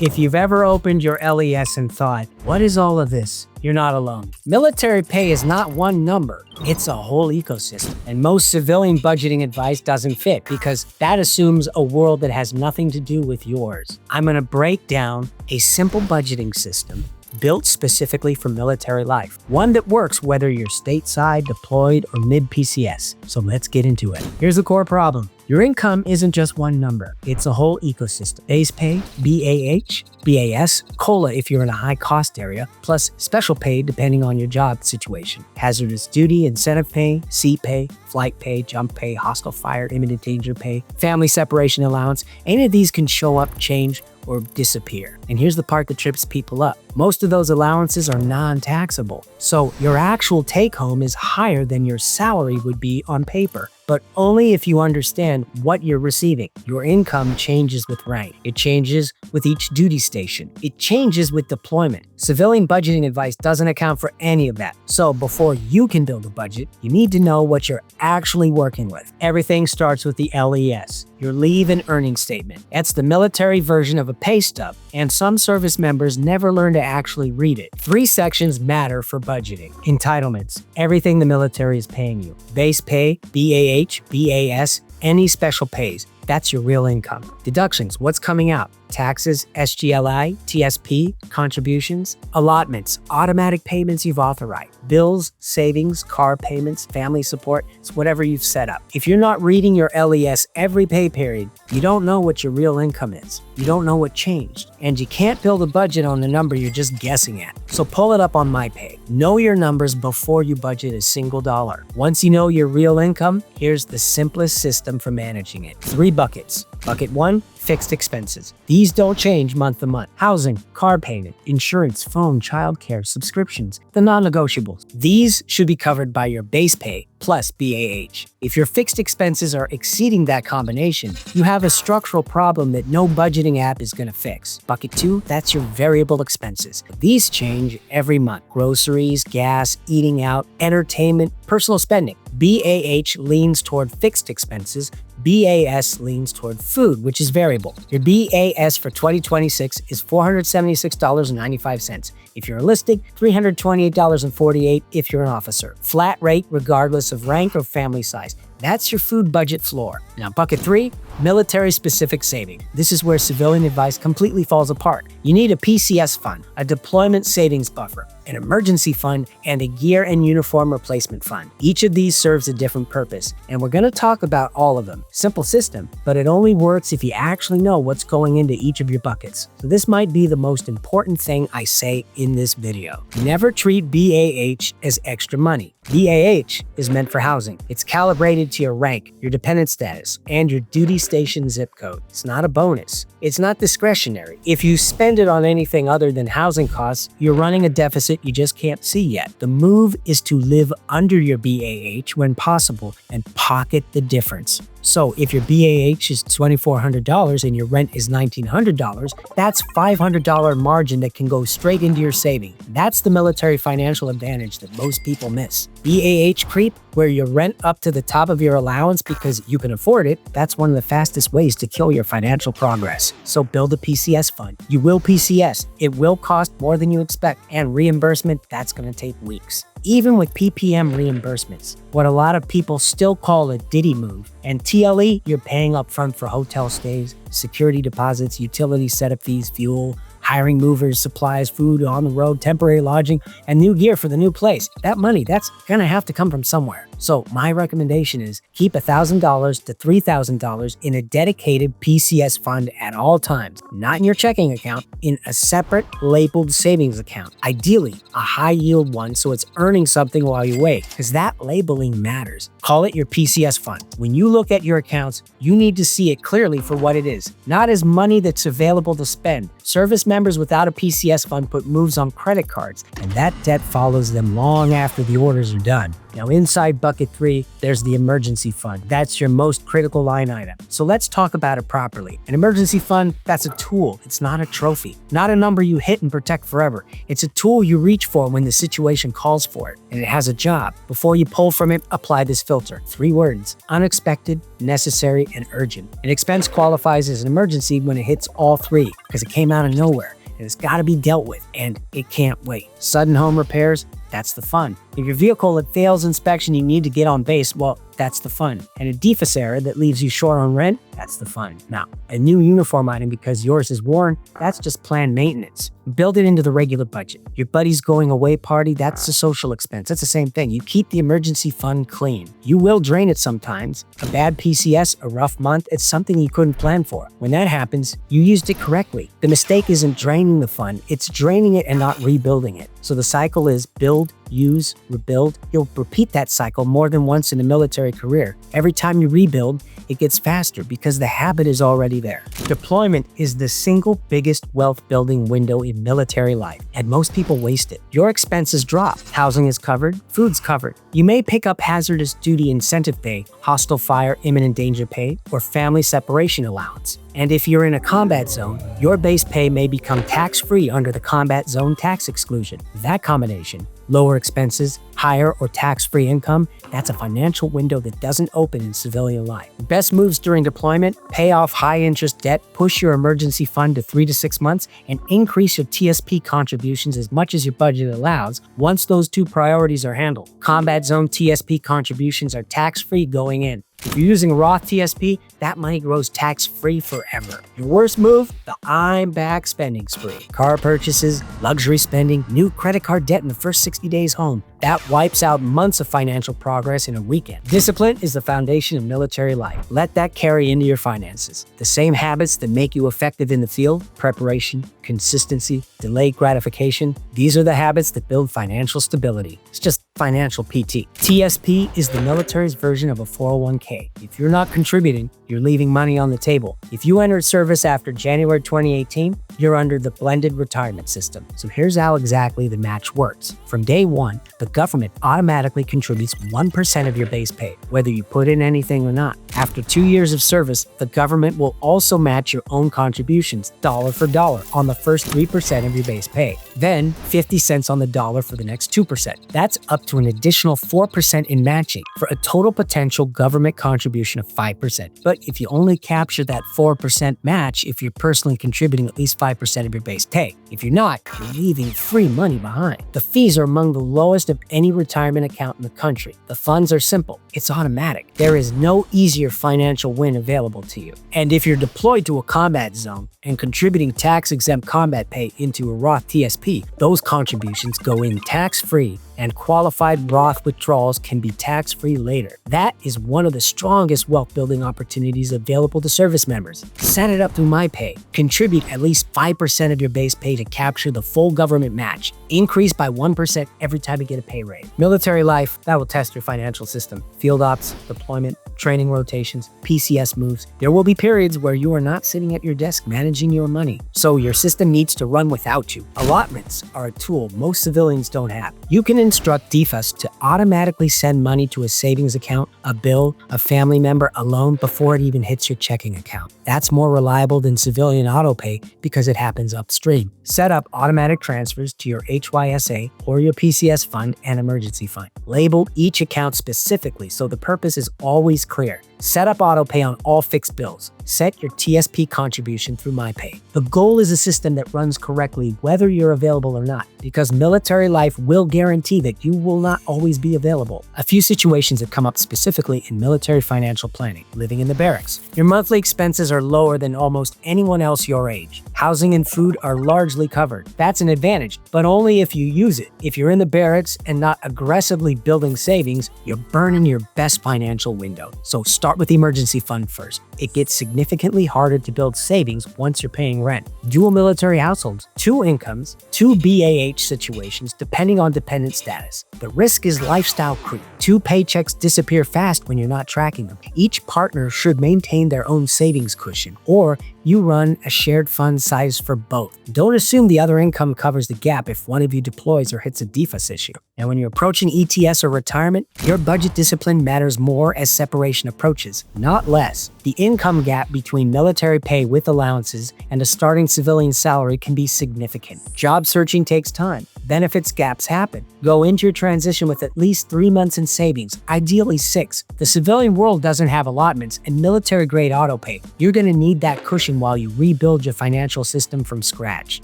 If you've ever opened your LES and thought, what is all of this? You're not alone. Military pay is not one number, it's a whole ecosystem. And most civilian budgeting advice doesn't fit because that assumes a world that has nothing to do with yours. I'm gonna break down a simple budgeting system built specifically for military life. One that works whether you're stateside, deployed, or mid-PCS. So let's get into it. Here's the core problem. Your income isn't just one number. It's a whole ecosystem. Base pay, BAH, BAS, COLA if you're in a high-cost area, plus special pay depending on your job situation. Hazardous duty, incentive pay, seat pay, flight pay, jump pay, hostile fire, imminent danger pay, family separation allowance. Any of these can show up, change, or disappear. And here's the part that trips people up. Most of those allowances are non-taxable. So your actual take-home is higher than your salary would be on paper, but only if you understand what you're receiving. Your income changes with rank. It changes with each duty station. It changes with deployment. Civilian budgeting advice doesn't account for any of that. So before you can build a budget, you need to know what you're actually working with. Everything starts with the LES, your leave and earning statement. That's the military version of a pay stub, and some service members never learn to actually read it. 3 sections matter for budgeting. Entitlements, everything the military is paying you. Base pay, BAH, BAS, any special pays. That's your real income. Deductions, what's coming out? Taxes, SGLI, TSP, contributions. Allotments, automatic payments you've authorized. Bills, savings, car payments, family support, it's whatever you've set up. If you're not reading your LES every pay period, you don't know what your real income is. You don't know what changed. And you can't build a budget on the number you're just guessing at. So pull it up on MyPay. Know your numbers before you budget a single dollar. Once you know your real income, here's the simplest system for managing it. 3 buckets. Bucket 1, fixed expenses. These don't change month to month. Housing, car payment, insurance, phone, childcare, subscriptions, the non-negotiables. These should be covered by your base pay plus BAH. If your fixed expenses are exceeding that combination, you have a structural problem that no budgeting app is going to fix. Bucket 2, that's your variable expenses. These change every month. Groceries, gas, eating out, entertainment, personal spending. BAH leans toward fixed expenses. BAS leans toward food, which is variable. Your BAS for 2026 is $476.95. If you're enlisted, $328.48 if you're an officer. Flat rate regardless of rank or family size. That's your food budget floor. Now, bucket 3, military-specific saving. This is where civilian advice completely falls apart. You need a PCS fund, a deployment savings buffer, an emergency fund, and a gear and uniform replacement fund. Each of these serves a different purpose, and we're going to talk about all of them. Simple system, but it only works if you actually know what's going into each of your buckets. So this might be the most important thing I say in this video. Never treat BAH as extra money. BAH is meant for housing. It's calibrated to your rank, your dependent status, and your duty station zip code. It's not a bonus. It's not discretionary. If you spend it on anything other than housing costs, you're running a deficit you just can't see yet. The move is to live under your BAH when possible and pocket the difference. So if your BAH is $2,400 and your rent is $1,900, that's $500 margin that can go straight into your saving. That's the military financial advantage that most people miss. BAH creep, where you rent up to the top of your allowance because you can afford it, that's one of the fastest ways to kill your financial progress. So build a PCS fund. You will PCS. It will cost more than you expect, and reimbursement, that's going to take weeks. Even with PPM reimbursements, what a lot of people still call a Diddy move, and TLE, you're paying upfront for hotel stays, security deposits, utility setup fees, fuel, hiring movers, supplies, food on the road, temporary lodging, and new gear for the new place. That money, that's gonna have to come from somewhere. So my recommendation is keep $1,000 to $3,000 in a dedicated PCS fund at all times, not in your checking account, in a separate labeled savings account. Ideally, a high yield one so it's earning something while you wait, because that labeling matters. Call it your PCS fund. When you look at your accounts, you need to see it clearly for what it is, not as money that's available to spend. Service members without a PCS fund put moves on credit cards, and that debt follows them long after the orders are done. Now, inside bucket 3, there's the emergency fund. That's your most critical line item. So let's talk about it properly. An emergency fund, that's a tool. It's not a trophy. Not a number you hit and protect forever. It's a tool you reach for when the situation calls for it. And it has a job. Before you pull from it, apply this filter. 3 words: unexpected, necessary, and urgent. An expense qualifies as an emergency when it hits all 3 because it came out of nowhere. And it's got to be dealt with, and it can't wait. Sudden home repairs, that's the fund. If your vehicle fails inspection, you need to get on base, well, that's the fund. And a defus error that leaves you short on rent, that's the fund. Now, a new uniform item because yours is worn, that's just planned maintenance. Build it into the regular budget. Your buddy's going away party, that's a social expense. That's the same thing. You keep the emergency fund clean. You will drain it sometimes. A bad PCS, a rough month, it's something you couldn't plan for. When that happens, you used it correctly. The mistake isn't draining the fund, it's draining it and not rebuilding it. So the cycle is build, use, rebuild. You'll repeat that cycle more than once in a military career. Every time you rebuild, it gets faster because the habit is already there. Deployment is the single biggest wealth building window in military life, and most people waste it. Your expenses drop. Housing is covered, food's covered. You may pick up hazardous duty incentive pay, hostile fire, imminent danger pay, or family separation allowance. And if you're in a combat zone, your base pay may become tax-free under the combat zone tax exclusion. That combination, lower expenses, higher or tax-free income, that's a financial window that doesn't open in civilian life. Best moves during deployment: pay off high-interest debt, push your emergency fund to 3 to 6 months, and increase your TSP contributions as much as your budget allows once those 2 priorities are handled. Combat zone TSP contributions are tax-free going in. If you're using Roth TSP, that money grows tax-free forever. Your worst move? The I'm back spending spree. Car purchases, luxury spending, new credit card debt in the first 60 days home. That wipes out months of financial progress in a weekend. Discipline is the foundation of military life. Let that carry into your finances. The same habits that make you effective in the field: preparation, consistency, delayed gratification. These are the habits that build financial stability. It's just financial PT. TSP is the military's version of a 401k. If you're not contributing, you're leaving money on the table. If you entered service after January 2018, you're under the blended retirement system. So here's how exactly the match works. From day 1, the government automatically contributes 1% of your base pay, whether you put in anything or not. After 2 years of service, the government will also match your own contributions, dollar for dollar, on the first 3% of your base pay. Then 50 cents on the dollar for the next 2%. That's up to an additional 4% in matching, for a total potential government contribution of 5%. But if you only capture that 4% match if you're personally contributing at least 5% of your base pay. If you're not, you're leaving free money behind. The fees are among the lowest of any retirement account in the country. The funds are simple. It's automatic. There is no easier financial win available to you. And if you're deployed to a combat zone and contributing tax-exempt combat pay into a Roth TSP, those contributions go in tax-free, and qualified Roth withdrawals can be tax-free later. That is one of the strongest wealth-building opportunities available to service members. Set it up through MyPay. Contribute at least 5% of your base pay to capture the full government match. Increase by 1% every time you get a pay raise. Military life, that will test your financial system. Field ops, deployment, training rotations, PCS moves. There will be periods where you are not sitting at your desk managing your money, so your system needs to run without you. Allotments are a tool most civilians don't have. You can instruct DFUS to automatically send money to a savings account, a bill, a family member, a loan before it even hits your checking account. That's more reliable than civilian autopay because it happens upstream. Set up automatic transfers to your HYSA or your PCS fund and emergency fund. Label each account specifically so the purpose is always clear. Set up autopay on all fixed bills. Set your TSP contribution through MyPay. The goal is a system that runs correctly whether you're available or not, because military life will guarantee that you will not always be available. A few situations that come up specifically in military financial planning. Living in the barracks. Your monthly expenses are lower than almost anyone else your age. Housing and food are largely covered. That's an advantage, but only if you use it. If you're in the barracks and not aggressively building savings, you're burning your best financial window. So start with the emergency fund first. It gets significantly harder to build savings once you're paying rent. Dual military households, 2 incomes, 2 BAH situations depending on dependent status. The risk is lifestyle creep. 2 paychecks disappear fast when you're not tracking them. Each partner should maintain their own savings cushion or you run a shared fund size for both. Don't assume the other income covers the gap if one of you deploys or hits a defus issue. And when you're approaching ETS or retirement, your budget discipline matters more as separation approaches, not less. The income gap between military pay with allowances and a starting civilian salary can be significant. Job searching takes time. Benefits gaps happen. Go into your transition with at least 3 months in savings, ideally 6. The civilian world doesn't have allotments and military-grade autopay. You're going to need that cushion while you rebuild your financial system from scratch.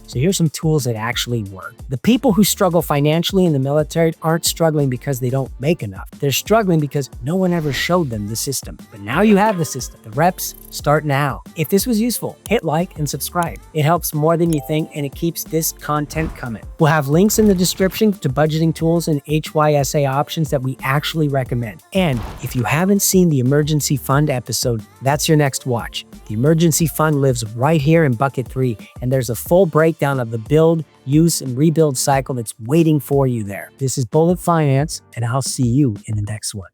So here's some tools that actually work. The people who struggle financially in the military aren't struggling because they don't make enough. They're struggling because no one ever showed them the system. But now you have the system. The reps start now. If this was useful, hit like and subscribe. It helps more than you think, and it keeps this content coming. We'll have links in the description to budgeting tools and HYSA options that we actually recommend. And if you haven't seen the emergency fund episode, that's your next watch. The emergency fund lives right here in bucket 3, and there's a full breakdown of the build, use, and rebuild cycle that's waiting for you there. This is Bullet Finance, and I'll see you in the next one.